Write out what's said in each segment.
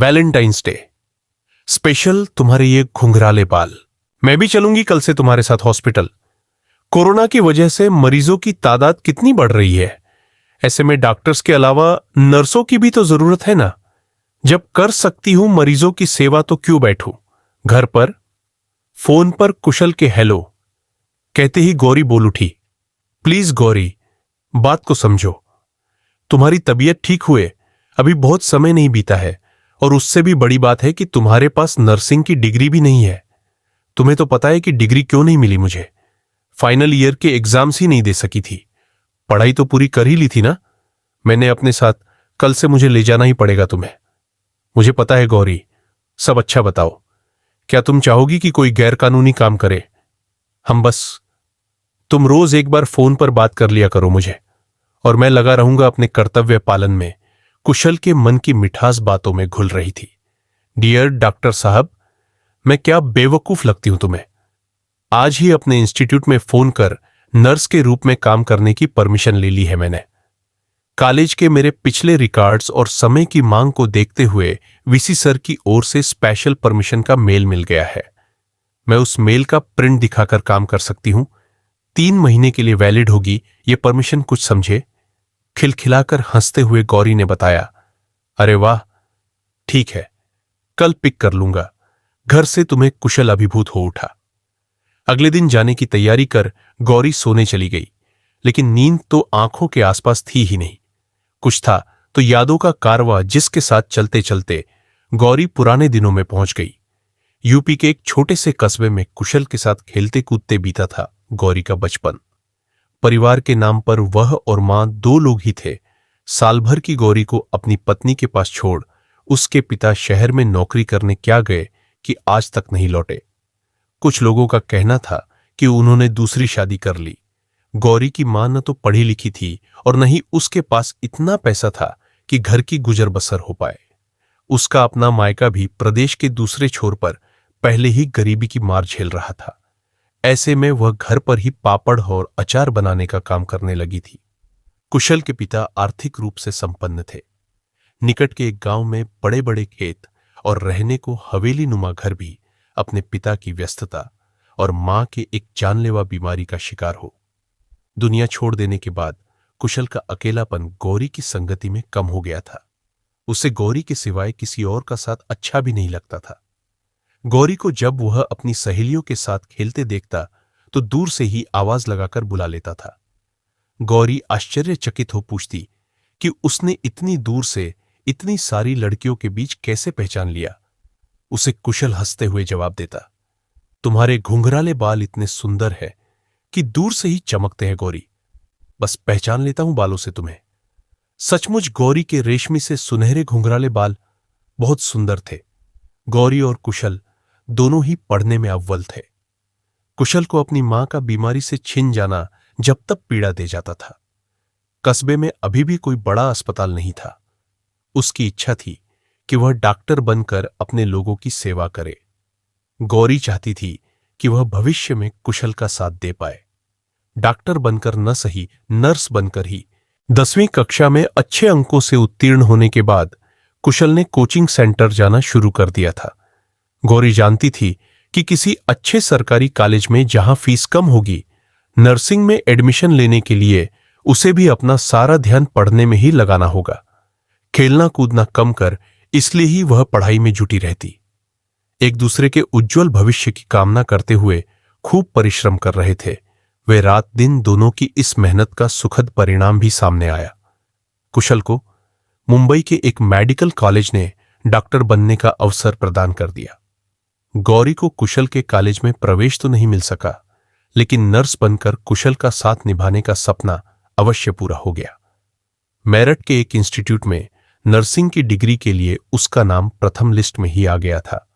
Valentine's day special तुम्हारे ये घुंघराले बाल। मैं भी चलूंगी कल से तुम्हारे साथ हॉस्पिटल। कोरोना की वजह से मरीजों की तादाद कितनी बढ़ रही है। ऐसे में डॉक्टर्स के अलावा नर्सों की भी तो जरूरत है ना। जब कर सकती हूं मरीजों की सेवा तो क्यों बैठूं घर पर। फोन पर कुशल के हेलो कहते ही गौरी बोल उठी, प्लीज गौरी, बात को समझो। तुम्हारी तबीयत ठीक हुए अभी बहुत समय नहीं बीता है, और उससे भी बड़ी बात है कि तुम्हारे पास नर्सिंग की डिग्री भी नहीं है। तुम्हें तो पता है कि डिग्री क्यों नहीं मिली मुझे। फाइनल ईयर के एग्जाम्स ही नहीं दे सकी थी। पढ़ाई तो पूरी कर ही ली थी ना। मैंने अपने साथ, कल से मुझे ले जाना ही पड़ेगा तुम्हें। मुझे पता है गौरी, सब अच्छा बताओ। क्या तुम चाहोगी कि कोई गैरकानूनी काम करे? तुम रोज एक बार फोन पर बात कर लिया करो मुझे, और मैं लगा रहूंगा अपने कर्तव्य पालन में। कुशल के मन की मिठास बातों में घुल रही थी। डियर डॉक्टर साहब, मैं क्या बेवकूफ लगती हूं तुम्हें। आज ही अपने इंस्टीट्यूट में फोन कर नर्स के रूप में काम करने की परमिशन ले ली है मैंने। कॉलेज के मेरे पिछले रिकॉर्ड्स और समय की मांग को देखते हुए वीसी सर की ओर से स्पेशल परमिशन का मेल मिल गया है। मैं उस मेल का प्रिंट दिखाकर काम कर सकती हूं। 3 महीने के लिए वैलिड होगी ये परमिशन, कुछ समझे। खिलखिलाकर हंसते हुए गौरी ने बताया, अरे वाह, ठीक है, कल पिक कर लूंगा। घर से तुम्हें कुशल अभिभूत हो उठा। अगले दिन जाने की तैयारी कर गौरी सोने चली गई, लेकिन नींद तो आंखों के आसपास थी ही नहीं। कुछ था तो यादों का कारवां जिसके साथ चलते चलते गौरी पुराने दिनों में पहुंच गई। यूपी के एक छोटे से कस्बे में कुशल के साथ खेलते कूदते बीता था गौरी का बचपन। परिवार के नाम पर वह और मां 2 लोग ही थे। साल भर की गौरी को अपनी पत्नी के पास छोड़ उसके पिता शहर में नौकरी करने क्या गए कि आज तक नहीं लौटे। कुछ लोगों का कहना था कि उन्होंने दूसरी शादी कर ली। गौरी की मां न तो पढ़ी लिखी थी और न ही उसके पास इतना पैसा था कि घर की गुजर बसर हो पाए। उसका अपना मायका भी प्रदेश के दूसरे छोर पर पहले ही गरीबी की मार झेल रहा था। ऐसे में वह घर पर ही पापड़ और अचार बनाने का काम करने लगी थी। कुशल के पिता आर्थिक रूप से संपन्न थे। निकट के एक गांव में बड़े बड़े खेत और रहने को हवेली नुमा घर भी अपने पिता की व्यस्तता और मां के एक जानलेवा बीमारी का शिकार हो। दुनिया छोड़ देने के बाद कुशल का अकेलापन गौरी की संगति में कम हो गया था। उसे गौरी के सिवाय किसी और का साथ अच्छा भी नहीं लगता था। गौरी को जब वह अपनी सहेलियों के साथ खेलते देखता तो दूर से ही आवाज लगाकर बुला लेता था। गौरी आश्चर्यचकित हो पूछती कि उसने इतनी दूर से इतनी सारी लड़कियों के बीच कैसे पहचान लिया। उसे कुशल हंसते हुए जवाब देता, तुम्हारे घुंघराले बाल इतने सुंदर है कि दूर से ही चमकते हैं गौरी। बस पहचान लेता हूं बालों से तुम्हें। सचमुच गौरी के रेशमी से सुनहरे घुंघराले बाल बहुत सुंदर थे। गौरी और कुशल दोनों ही पढ़ने में अव्वल थे। कुशल को अपनी मां का बीमारी से छिन जाना जब तक पीड़ा दे जाता था। कस्बे में अभी भी कोई बड़ा अस्पताल नहीं था। उसकी इच्छा थी कि वह डॉक्टर बनकर अपने लोगों की सेवा करे। गौरी चाहती थी कि वह भविष्य में कुशल का साथ दे पाए। डॉक्टर बनकर न सही, नर्स बनकर ही। 10वीं कक्षा में अच्छे अंकों से उत्तीर्ण होने के बाद कुशल ने कोचिंग सेंटर जाना शुरू कर दिया था। गौरी जानती थी कि किसी अच्छे सरकारी कॉलेज में जहां फीस कम होगी, नर्सिंग में एडमिशन लेने के लिए उसे भी अपना सारा ध्यान पढ़ने में ही लगाना होगा। खेलना कूदना कम कर इसलिए ही वह पढ़ाई में जुटी रहती। एक दूसरे के उज्जवल भविष्य की कामना करते हुए खूब परिश्रम कर रहे थे वे। रात दिन दोनों की इस मेहनत का सुखद परिणाम भी सामने आया। कुशल को मुंबई के एक मेडिकल कॉलेज ने डॉक्टर बनने का अवसर प्रदान कर दिया। गौरी को कुशल के कॉलेज में प्रवेश तो नहीं मिल सका, लेकिन नर्स बनकर कुशल का साथ निभाने का सपना अवश्य पूरा हो गया। मेरठ के एक इंस्टीट्यूट में नर्सिंग की डिग्री के लिए उसका नाम प्रथम लिस्ट में ही आ गया था।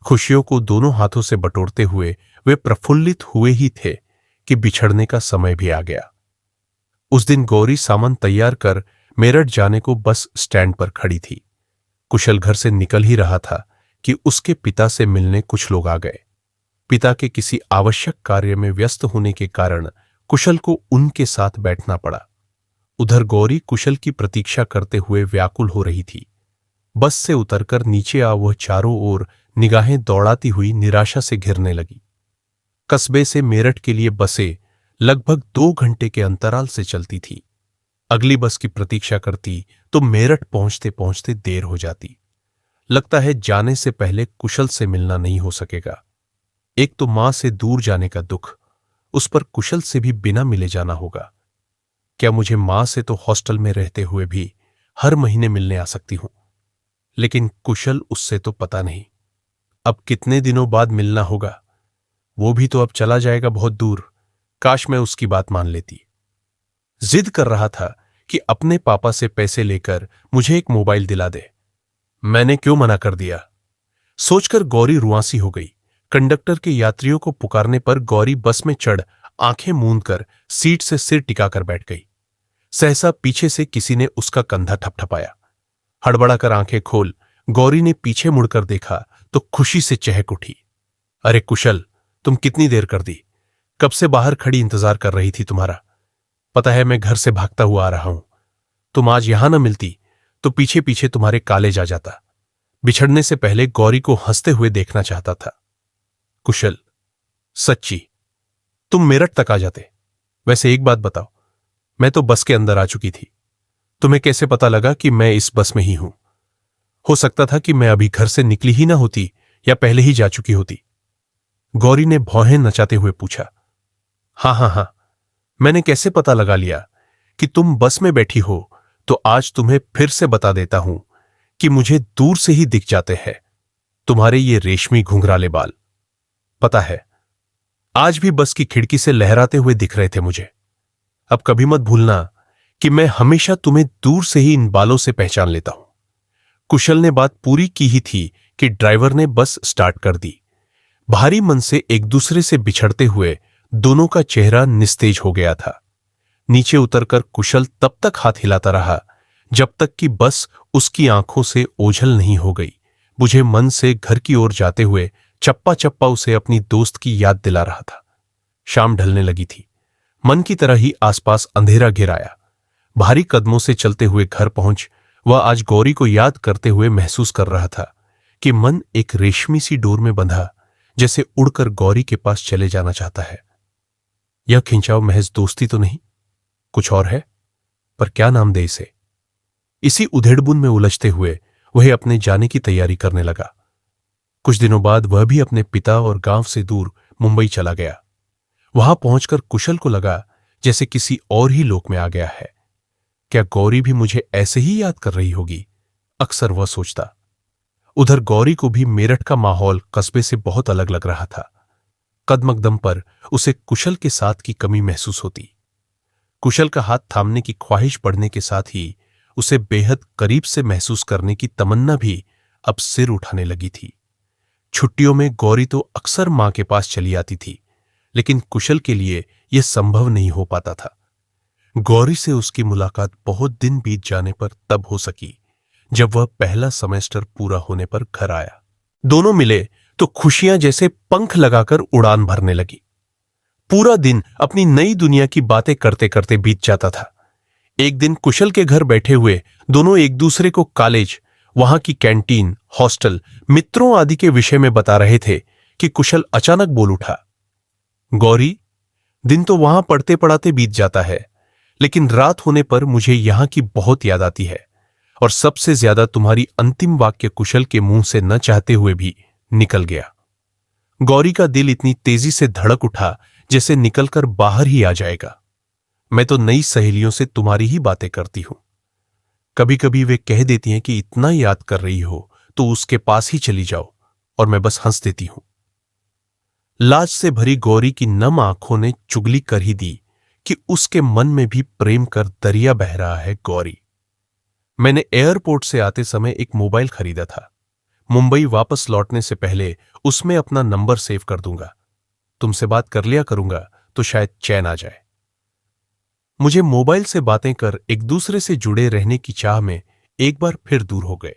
खुशियों को दोनों हाथों से बटोरते हुए वे प्रफुल्लित हुए ही थे कि बिछड़ने का समय भी आ गया। उस दिन गौरी सामान तैयार कर मेरठ जाने को बस स्टैंड पर खड़ी थी। कुशल घर से निकल ही रहा था कि उसके पिता से मिलने कुछ लोग आ गए। पिता के किसी आवश्यक कार्य में व्यस्त होने के कारण कुशल को उनके साथ बैठना पड़ा। उधर गौरी कुशल की प्रतीक्षा करते हुए व्याकुल हो रही थी। बस से उतरकर नीचे आ वह चारों ओर निगाहें दौड़ाती हुई निराशा से घिरने लगी। कस्बे से मेरठ के लिए बसें लगभग 2 घंटे के अंतराल से चलती थी। अगली बस की प्रतीक्षा करती तो मेरठ पहुंचते पहुंचते देर हो जाती। लगता है जाने से पहले कुशल से मिलना नहीं हो सकेगा। एक तो मां से दूर जाने का दुख, उस पर कुशल से भी बिना मिले जाना होगा। क्या मुझे मां से तो हॉस्टल में रहते हुए भी हर महीने मिलने आ सकती हूं, लेकिन कुशल उससे तो पता नहीं। अब कितने दिनों बाद मिलना होगा, वो भी तो अब चला जाएगा बहुत दूर। काश मैं उसकी बात मान लेती। जिद कर रहा था कि अपने पापा से पैसे लेकर मुझे एक मोबाइल दिला दे। मैंने क्यों मना कर दिया, सोचकर गौरी रुआंसी हो गई। कंडक्टर के यात्रियों को पुकारने पर गौरी बस में चढ़ आंखें मूंदकर सीट से सिर टिकाकर बैठ गई। सहसा पीछे से किसी ने उसका कंधा ठपठपाया। हड़बड़ाकर आंखें खोल गौरी ने पीछे मुड़कर देखा तो खुशी से चहक उठी। अरे कुशल, तुम कितनी देर कर दी? कब से बाहर खड़ी इंतजार कर रही थी तुम्हारा। पता है मैं घर से भागता हुआ आ रहा हूं। तुम आज यहां न मिलती तो पीछे पीछे तुम्हारे कॉलेज आ जाता। बिछड़ने से पहले गौरी को हंसते हुए देखना चाहता था। कुशल, सच्ची तुम मेरठ तक आ जाते। वैसे एक बात बताओ, मैं तो बस के अंदर आ चुकी थी। तुम्हें कैसे पता लगा कि मैं इस बस में ही हूं? हो सकता था कि मैं अभी घर से निकली ही ना होती या पहले ही जा चुकी होती। गौरी ने भौहें नचाते हुए पूछा। हाँ, मैंने कैसे पता लगा लिया कि तुम बस में बैठी हो, तो आज तुम्हें फिर से बता देता हूं कि मुझे दूर से ही दिख जाते हैं तुम्हारे ये रेशमी घुंघराले बाल। पता है, आज भी बस की खिड़की से लहराते हुए दिख रहे थे मुझे। अब कभी मत भूलना कि मैं हमेशा तुम्हें दूर से ही इन बालों से पहचान लेता हूं। कुशल ने बात पूरी की ही थी कि ड्राइवर ने बस स्टार्ट कर दी। भारी मन से एक दूसरे से बिछड़ते हुए दोनों का चेहरा निस्तेज हो गया था। नीचे उतरकर कुशल तब तक हाथ हिलाता रहा जब तक कि बस उसकी आंखों से ओझल नहीं हो गई। मुझे मन से घर की ओर जाते हुए चप्पा चप्पा उसे अपनी दोस्त की याद दिला रहा था। शाम ढलने लगी थी। मन की तरह ही आसपास अंधेरा घिर आया। भारी कदमों से चलते हुए घर पहुंच वह आज गौरी को याद करते हुए महसूस कर रहा था कि मन एक रेशमी सी डोर में बंधा, जैसे उड़कर गौरी के पास चले जाना चाहता है। यह खिंचाव महज दोस्ती तो नहीं, कुछ और है, पर क्या नाम दे इसे। इसी उधेड़बुन में उलझते हुए वह अपने जाने की तैयारी करने लगा। कुछ दिनों बाद वह भी अपने पिता और गांव से दूर मुंबई चला गया। वहां पहुंचकर कुशल को लगा जैसे किसी और ही लोक में आ गया है। क्या गौरी भी मुझे ऐसे ही याद कर रही होगी, अक्सर वह सोचता। उधर गौरी को भी मेरठ का माहौल कस्बे से बहुत अलग लग रहा था। कदमकदम पर उसे कुशल के साथ की कमी महसूस होती। कुशल का हाथ थामने की ख्वाहिश बढ़ने के साथ ही उसे बेहद करीब से महसूस करने की तमन्ना भी अब सिर उठाने लगी थी। छुट्टियों में गौरी तो अक्सर मां के पास चली आती थी, लेकिन कुशल के लिए यह संभव नहीं हो पाता था। गौरी से उसकी मुलाकात बहुत दिन बीत जाने पर तब हो सकी जब वह पहला सेमेस्टर पूरा होने पर घर आया। दोनों मिले तो खुशियां जैसे पंख लगाकर उड़ान भरने लगी। पूरा दिन अपनी नई दुनिया की बातें करते करते बीत जाता था। एक दिन कुशल के घर बैठे हुए दोनों एक दूसरे को कॉलेज, वहां की कैंटीन, हॉस्टल, मित्रों आदि के विषय में बता रहे थे कि कुशल अचानक बोल उठा। गौरी, दिन तो वहां पढ़ते पढ़ाते बीत जाता है, लेकिन रात होने पर मुझे यहां की बहुत याद आती है, और सबसे ज्यादा तुम्हारी अंतिम वाक्य कुशल के मुंह से न चाहते हुए भी निकल गया। गौरी का दिल इतनी तेजी से धड़क उठा जैसे निकलकर बाहर ही आ जाएगा। मैं तो नई सहेलियों से तुम्हारी ही बातें करती हूं। कभी कभी वे कह देती हैं कि इतना याद कर रही हो तो उसके पास ही चली जाओ, और मैं बस हंस देती हूं। लाज से भरी गौरी की नम आंखों ने चुगली कर ही दी कि उसके मन में भी प्रेम कर दरिया बह रहा है। गौरी, मैंने एयरपोर्ट से आते समय एक मोबाइल खरीदा था। मुंबई वापस लौटने से पहले उसमें अपना नंबर सेव कर दूंगा। तुमसे बात कर लिया करूंगा तो शायद चैन आ जाए। मुझे मोबाइल से बातें कर एक दूसरे से जुड़े रहने की चाह में एक बार फिर दूर हो गए।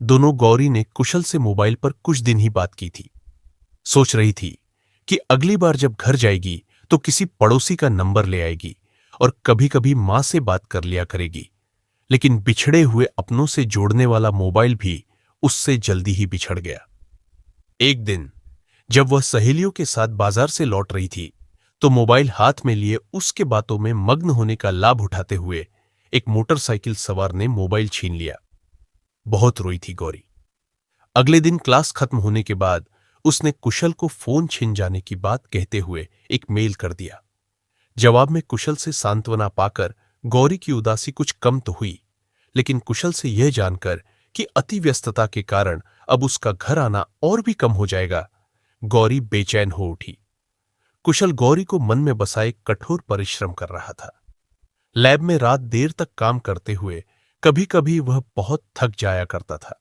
दोनों गौरी ने कुशल से मोबाइल पर कुछ दिन ही बात की थी। सोच रही थी कि अगली बार जब घर जाएगी तो किसी पड़ोसी का नंबर ले आएगी और कभी कभी मां से बात कर लिया करेगी। लेकिन बिछड़े हुए अपनों से जोड़ने वाला मोबाइल भी उससे जल्दी ही बिछड़ गया। एक दिन जब वह सहेलियों के साथ बाजार से लौट रही थी, तो मोबाइल हाथ में लिए उसके बातों में मग्न होने का लाभ उठाते हुए एक मोटरसाइकिल सवार ने मोबाइल छीन लिया। बहुत रोई थी गौरी। अगले दिन क्लास खत्म होने के बाद उसने कुशल को फोन छिन जाने की बात कहते हुए एक मेल कर दिया। जवाब में कुशल से सांत्वना पाकर गौरी की उदासी कुछ कम तो हुई, लेकिन कुशल से यह जानकर कि अति व्यस्तता के कारण अब उसका घर आना और भी कम हो जाएगा, गौरी बेचैन हो उठी। कुशल गौरी को मन में बसाए कठोर परिश्रम कर रहा था। लैब में रात देर तक काम करते हुए कभी कभी वह बहुत थक जाया करता था।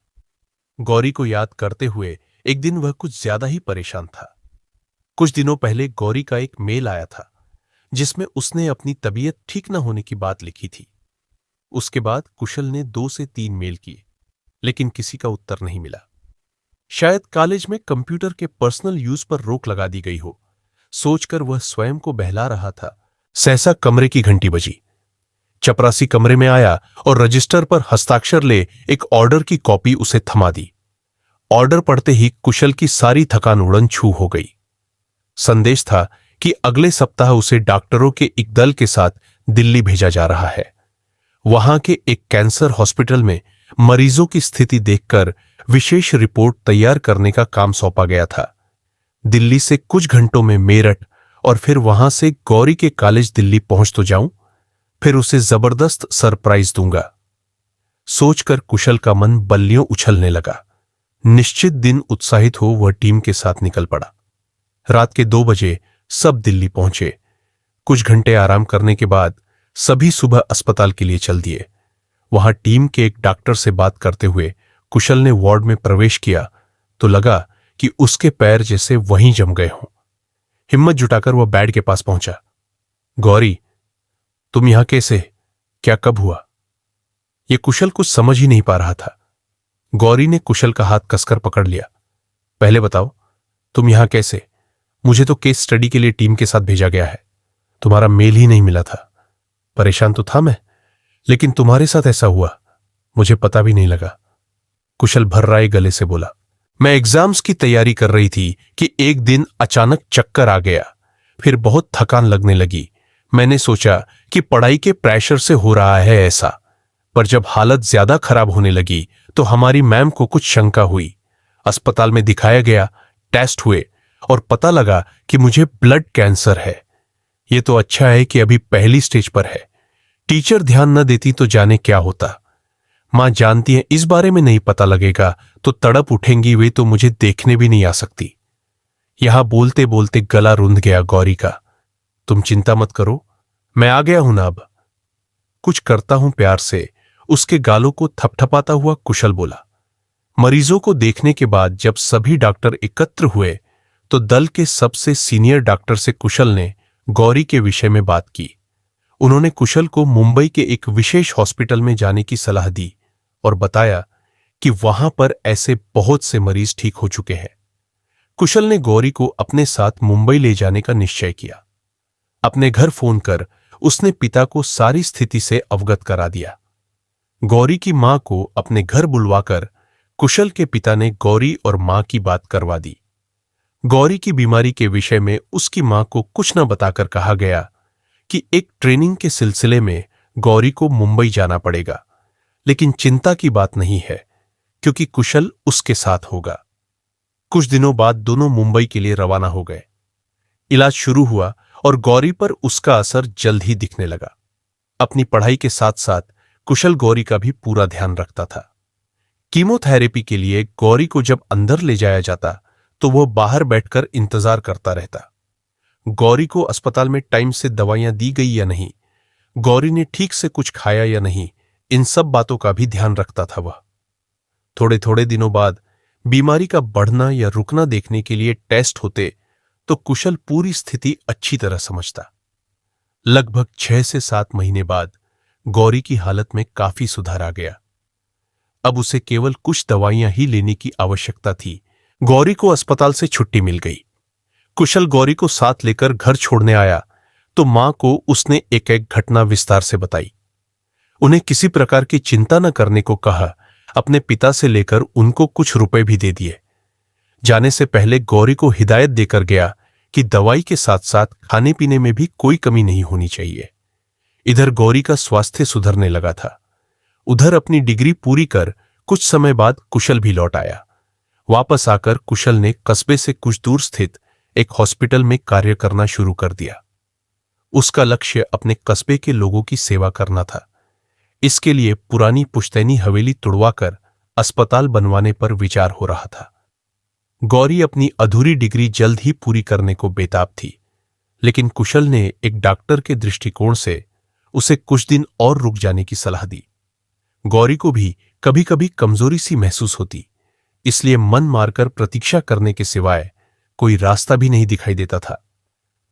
गौरी को याद करते हुए एक दिन वह कुछ ज्यादा ही परेशान था। कुछ दिनों पहले गौरी का एक मेल आया था जिसमें उसने अपनी तबीयत ठीक न होने की बात लिखी थी। उसके बाद कुशल ने 2 से 3 मेल किए, लेकिन किसी का उत्तर नहीं मिला। शायद कॉलेज में कंप्यूटर के पर्सनल यूज पर रोक लगा दी गई हो, सोचकर वह स्वयं को बहला रहा था। सहसा कमरे की घंटी बजी। चपरासी कमरे में आया और रजिस्टर पर हस्ताक्षर ले एक ऑर्डर की कॉपी उसे थमा दी। ऑर्डर पढ़ते ही कुशल की सारी थकान उड़न छू हो गई। संदेश था कि अगले सप्ताह उसे डॉक्टरों के एक दल के साथ दिल्ली भेजा जा रहा है। वहां के एक कैंसर हॉस्पिटल में मरीजों की स्थिति देखकर विशेष रिपोर्ट तैयार करने का काम सौंपा गया था। दिल्ली से कुछ घंटों में मेरठ और फिर वहां से गौरी के कॉलेज दिल्ली पहुंच तो जाऊं, फिर उसे जबरदस्त सरप्राइज दूंगा। सोचकर कुशल का मन बल्लियों उछलने लगा। निश्चित दिन उत्साहित हो वह टीम के साथ निकल पड़ा। रात के 2 बजे सब दिल्ली पहुंचे। कुछ घंटे आराम करने के बाद सभी सुबह अस्पताल के लिए चल दिए। वहां टीम के एक डॉक्टर से बात करते हुए कुशल ने वार्ड में प्रवेश किया तो लगा कि उसके पैर जैसे वहीं जम गए हों। हिम्मत जुटाकर वह बेड के पास पहुंचा। गौरी, तुम यहां कैसे? क्या कब हुआ? यह कुशल कुछ समझ ही नहीं पा रहा था। गौरी ने कुशल का हाथ कसकर पकड़ लिया। पहले बताओ, तुम यहां कैसे? मुझे तो केस स्टडी के लिए टीम के साथ भेजा गया है। तुम्हारा मेल ही नहीं मिला था। परेशान तो था मैं, लेकिन तुम्हारे साथ ऐसा हुआ मुझे पता भी नहीं लगा। कुशल भर्राए गले से बोला। मैं एग्जाम्स की तैयारी कर रही थी कि एक दिन अचानक चक्कर आ गया, फिर बहुत थकान लगने लगी। मैंने सोचा कि पढ़ाई के प्रेशर से हो रहा है ऐसा, पर जब हालत ज्यादा खराब होने लगी तो हमारी मैम को कुछ शंका हुई। अस्पताल में दिखाया गया, टेस्ट हुए और पता लगा कि मुझे ब्लड कैंसर है। यह तो अच्छा है कि अभी पहली स्टेज पर है। टीचर ध्यान न देती तो जाने क्या होता। मां जानती है इस बारे में नहीं पता लगेगा तो तड़प उठेंगी वे, तो मुझे देखने भी नहीं आ सकती। यहां बोलते बोलते गला रुंध गया गौरी का। तुम चिंता मत करो, मैं आ गया हूं ना अब। कुछ करता हूं प्यार से उसके गालों को थपथपाता हुआ कुशल बोला। मरीजों को देखने के बाद जब सभी डॉक्टर एकत्र हुए तो दल के सबसे सीनियर डॉक्टर से कुशल ने गौरी के विषय में बात की। उन्होंने कुशल को मुंबई के एक विशेष हॉस्पिटल में जाने की सलाह दी और बताया कि वहां पर ऐसे बहुत से मरीज ठीक हो चुके हैं। कुशल ने गौरी को अपने साथ मुंबई ले जाने का निश्चय किया। अपने घर फोन कर उसने पिता को सारी स्थिति से अवगत करा दिया। गौरी की मां को अपने घर बुलवाकर कुशल के पिता ने गौरी और मां की बात करवा दी। गौरी की बीमारी के विषय में उसकी मां को कुछ न बताकर कहा गया कि एक ट्रेनिंग के सिलसिले में गौरी को मुंबई जाना पड़ेगा, लेकिन चिंता की बात नहीं है क्योंकि कुशल उसके साथ होगा। कुछ दिनों बाद दोनों मुंबई के लिए रवाना हो गए। इलाज शुरू हुआ और गौरी पर उसका असर जल्द ही दिखने लगा। अपनी पढ़ाई के साथ साथ कुशल गौरी का भी पूरा ध्यान रखता था। कीमोथेरेपी के लिए गौरी को जब अंदर ले जाया जाता तो वह बाहर बैठकर इंतजार करता रहता। गौरी को अस्पताल में टाइम से दवाइयां दी गई या नहीं, गौरी ने ठीक से कुछ खाया या नहीं, इन सब बातों का भी ध्यान रखता था वह। थोड़े थोड़े दिनों बाद बीमारी का बढ़ना या रुकना देखने के लिए टेस्ट होते तो कुशल पूरी स्थिति अच्छी तरह समझता। लगभग 6 से 7 महीने बाद गौरी की हालत में काफी सुधार आ गया। अब उसे केवल कुछ दवाइयां ही लेने की आवश्यकता थी। गौरी को अस्पताल से छुट्टी मिल गई। कुशल गौरी को साथ लेकर घर छोड़ने आया तो मां को उसने एक एक घटना विस्तार से बताई। उन्हें किसी प्रकार की चिंता न करने को कहा। अपने पिता से लेकर उनको कुछ रुपए भी दे दिए। जाने से पहले गौरी को हिदायत देकर गया कि दवाई के साथ साथ खाने पीने में भी कोई कमी नहीं होनी चाहिए। इधर गौरी का स्वास्थ्य सुधरने लगा था। उधर अपनी डिग्री पूरी कर कुछ समय बाद कुशल भी लौट आया। वापस आकर कुशल ने कस्बे से कुछ दूर स्थित एक हॉस्पिटल में कार्य करना शुरू कर दिया। उसका लक्ष्य अपने कस्बे के लोगों की सेवा करना था। इसके लिए पुरानी पुश्तैनी हवेली तुड़वाकर अस्पताल बनवाने पर विचार हो रहा था। गौरी अपनी अधूरी डिग्री जल्द ही पूरी करने को बेताब थी, लेकिन कुशल ने एक डॉक्टर के दृष्टिकोण से उसे कुछ दिन और रुक जाने की सलाह दी। गौरी को भी कभी कभी कमजोरी सी महसूस होती, इसलिए मन मारकर प्रतीक्षा करने के सिवाय कोई रास्ता भी नहीं दिखाई देता था।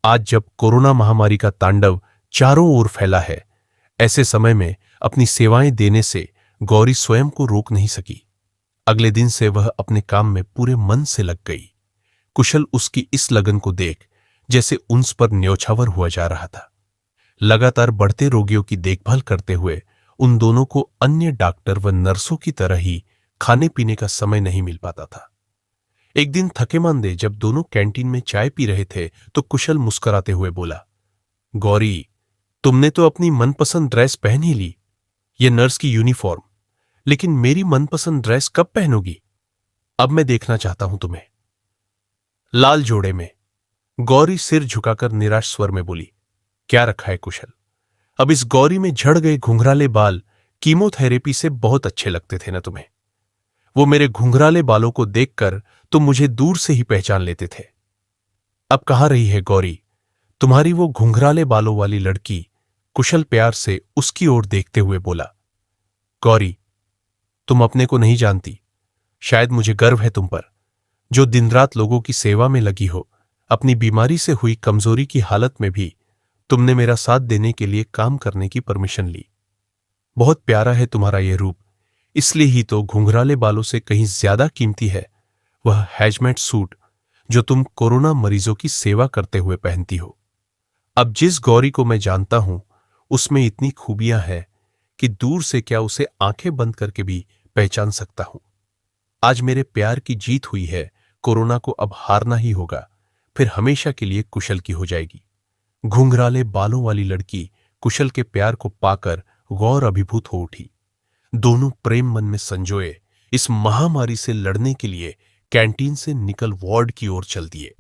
आज जब कोरोना महामारी का तांडव चारों ओर फैला है, ऐसे समय में अपनी सेवाएं देने से गौरी स्वयं को रोक नहीं सकी। अगले दिन से वह अपने काम में पूरे मन से लग गई। कुशल उसकी इस लगन को देख जैसे उस पर न्योछावर हुआ जा रहा था। लगातार बढ़ते रोगियों की देखभाल करते हुए उन दोनों को अन्य डॉक्टर व नर्सों की तरह ही खाने पीने का समय नहीं मिल पाता था। एक दिन थकेमांदे जब दोनों कैंटीन में चाय पी रहे थे तो कुशल मुस्कुराते हुए बोला, गौरी, तुमने तो अपनी मनपसंद ड्रेस पहन ही ली, ये नर्स की यूनिफॉर्म, लेकिन मेरी मनपसंद ड्रेस कब पहनोगी? अब मैं देखना चाहता हूं तुम्हें। लाल जोड़े में गौरी सिर झुकाकर निराश स्वर में बोली, क्या रखा है कुशल? अब इस गौरी में झड़ गए घुंघराले बाल कीमोथेरेपी से बहुत अच्छे लगते थे ना तुम्हें? वो मेरे घुंघराले बालों को देखकर तुम मुझे दूर से ही पहचान लेते थे। अब कहां रही है गौरी, तुम्हारी वो घुंघराले बालों वाली लड़की? कुशल प्यार से उसकी ओर देखते हुए बोला, गौरी, तुम अपने को नहीं जानती। शायद मुझे गर्व है तुम पर, जो दिन रात लोगों की सेवा में लगी हो। अपनी बीमारी से हुई कमजोरी की हालत में भी तुमने मेरा साथ देने के लिए काम करने की परमिशन ली। बहुत प्यारा है तुम्हारा यह रूप, इसलिए ही तो घुंघराले बालों से कहीं ज्यादा कीमती है वह हैजमेट सूट जो तुम कोरोना मरीजों की सेवा करते हुए पहनती हो। अब जिस गौरी को मैं जानता हूं उसमें इतनी खूबियां हैं कि दूर से क्या उसे आंखें बंद करके भी पहचान सकता हूं। आज मेरे प्यार की जीत हुई है, कोरोना को अब हारना ही होगा, फिर हमेशा के लिए कुशल की हो जाएगी। घुंघराले बालों वाली लड़की कुशल के प्यार को पाकर गौर अभिभूत हो उठी। दोनों प्रेम मन में संजोए इस महामारी से लड़ने के लिए कैंटीन से निकल वार्ड की ओर चल दिए।